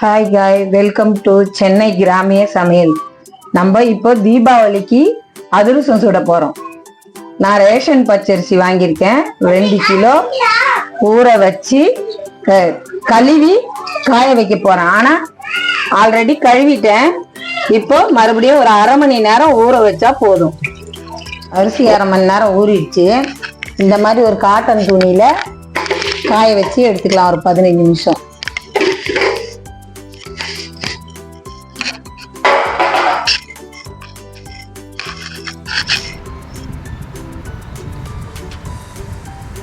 Hi காய், welcome to Chennai கிராமிய சமையல். நம்ம இப்போ தீபாவளிக்கு அதிரசம் சுட போறோம். நான் ரேஷன் பச்சரிசி வாங்கியிருக்கேன். 2 கிலோ ஊற வச்சு கழுவி காய வைக்க போறேன். ஆனா ஆல்ரெடி கழுவிட்டேன். இப்போ மறுபடியும் ஒரு அரை மணி நேரம் ஊற வச்சா போதும். அரிசி அரை மணி நேரம் ஊறிடுச்சு. இந்த மாதிரி ஒரு காட்டன் துணியில காய வச்சு எடுத்துக்கலாம் ஒரு 15 நிமிஷம்.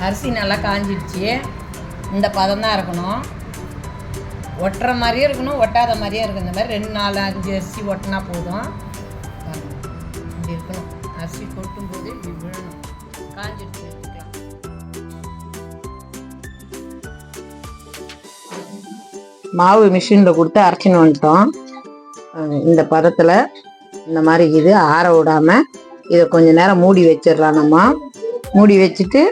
அரிசி நல்லா காஞ்சிடுச்சு. இந்த பதம் தான் இருக்கணும். ஒட்டுற மாதிரியே இருக்கணும், ஒட்டாத மாதிரியே இருக்கும். இந்த மாதிரி 2, 4, 5 அரிசி ஒட்டினா போதும். இப்படி இருக்கணும். அரிசி கொட்டும் போது இப்படி விழணும். காஞ்சிடுச்சு எடுத்துக்கலாம். மாவு மிஷினில் கொடுத்து அரைச்சின்னு வந்துட்டோம். இந்த பதத்தில் இந்த மாதிரி இது ஆற விடாமல் இதை கொஞ்சம் நேரம் மூடி வச்சிடலாம். நம்ம மூடி வச்சுட்டு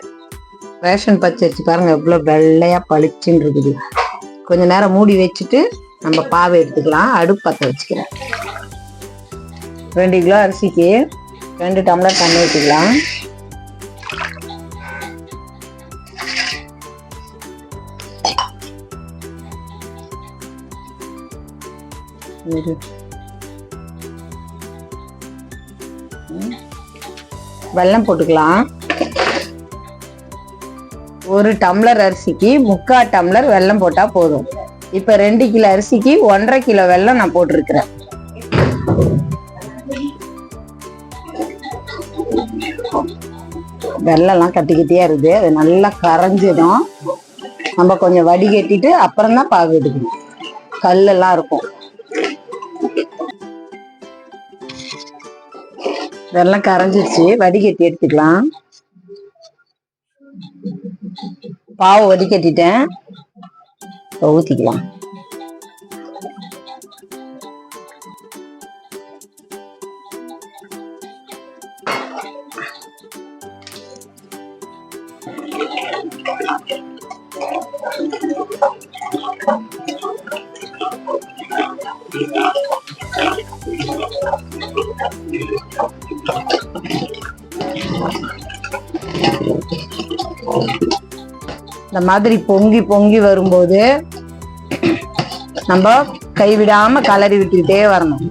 ரேஷன் பச்சரிசி பாருங்கள் எவ்வளோ வெள்ளையாக பளிச்சுன்னு இருக்குது. கொஞ்ச நேரம் மூடி வச்சுட்டு நம்ம பாவை எடுத்துக்கலாம். அடுப்பு பற்ற வச்சுக்கிறேன். 2 கிலோ அரிசிக்கு 2 டம்ளர் தண்ணி ஊற்றிக்கலாம். வெல்லம் போட்டுக்கலாம். 1 டம்ளர் அரிசிக்கு 3/4 டம்ளர் வெல்லம் போட்டா போதும். இப்ப 2 கிலோ அரிசிக்கு 1.5 கிலோ வெல்லம் நான் போட்டிருக்கிறேன். வெள்ளம்லாம் கட்டிக்கிட்டே இருக்குது. அது நல்லா கரைஞ்சிடும். நம்ம கொஞ்சம் வடிகட்டிட்டு அப்புறம் தான் பாகு எடுக்கணும். கல்லெல்லாம் இருக்கும். வெள்ளம் கரைஞ்சிடுச்சு. வடிகட்டி எடுத்துக்கலாம். பாவு வடிகட்டிட்டேன். ஊத்திக்கலாம். இந்த மாதிரி பொங்கி பொங்கி வரும்போது நம்ம கைவிடாம கலரி விட்டுக்கிட்டே வரணும்.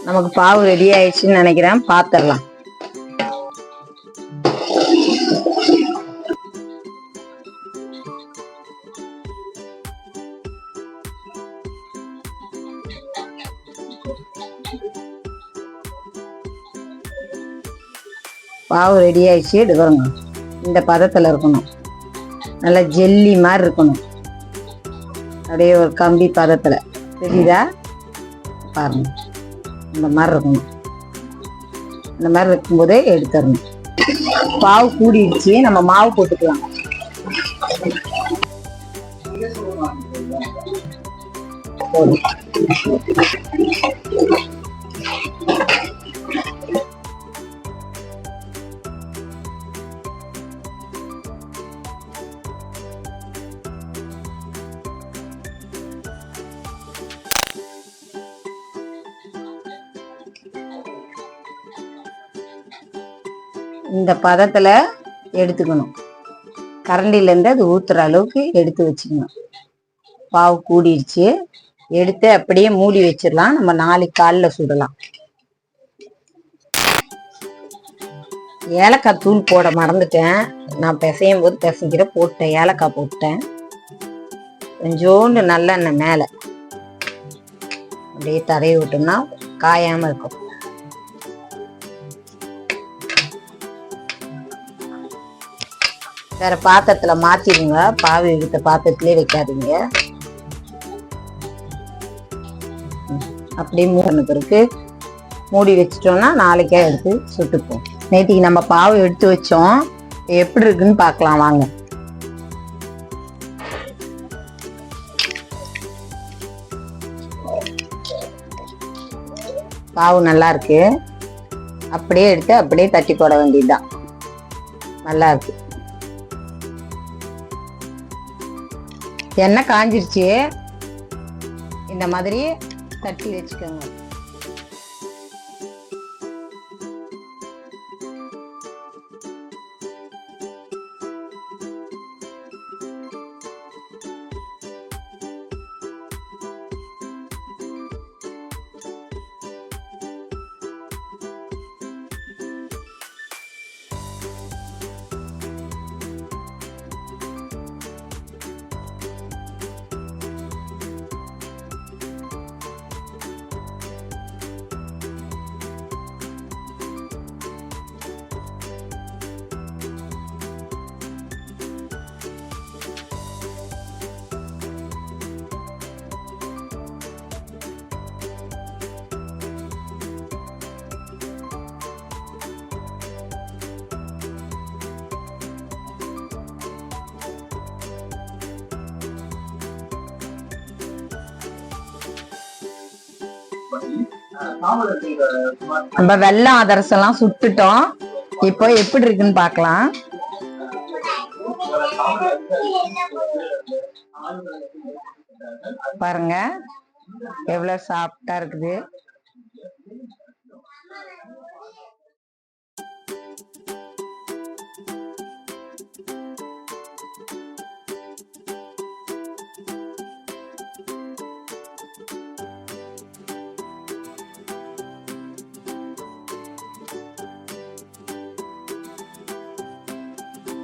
நமக்கு பாவு ரெடி ஆயிடுச்சுன்னு நினைக்கிறேன். பாத்திரலாம். பாவு ரெடி ஆயிடுச்சு. எடுக்கிறோங்க. இந்த பதத்துல இருக்கணும். நல்லா ஜெல்லி மாதிரி இருக்கணும். அப்படியே ஒரு கம்பி பதத்துல தெரியுதா பாருங்க. இந்த மாதிரி இருக்கணும். இந்த மாதிரி இருக்கும்போதே எடுத்துடணும். பாவு கூடிடுச்சு. நம்ம மாவு போட்டுக்கலாம். இந்த பதத்துல எடுத்துக்கணும். கரண்டிலேருந்து அது ஊத்துற அளவுக்கு எடுத்து வச்சுக்கணும். பாவு கூடிடுச்சு. எடுத்து அப்படியே மூடி வச்சிடலாம். நம்ம நாளைக்கு காலைல சுடலாம். ஏலக்காய் தூள் போட மறந்துட்டேன். நான் பிசையும் போது பிசைக்கிற போட்டேன். ஏலக்காய் போட்டேன். கொஞ்சோண்டு நல்லெண்ணெய் மேலே அப்படியே தடவி விட்டோம்னா காயாம இருக்கும். வேற பாத்திரத்துல மாத்திடுங்க. பாவு எடுத்த பாத்திரத்திலே வைக்காதீங்க. அப்படியே மூணு பிறகு மூடி வச்சிட்டோம்னா நாளைக்கே எடுத்து சுட்டுப்போம். நேத்திக்கு நம்ம பாவு எடுத்து வச்சோம். எப்படி இருக்குன்னு பார்க்கலாம் வாங்க. பாவு நல்லா இருக்கு. அப்படியே எடுத்து அப்படியே தட்டி போட வேண்டியதுதான். நல்லா இருக்கு. எண்ணெய் காஞ்சிருச்சு. இந்த மாதிரி தட்டி வச்சுக்கோங்க. நம்ம வெள்ளம் அதிரசம் எல்லாம் சுட்டுட்டோம். இப்போ எப்படி இருக்குன்னு பாக்கலாம். பாருங்க எவ்வளவு சாஃப்டா இருக்குது.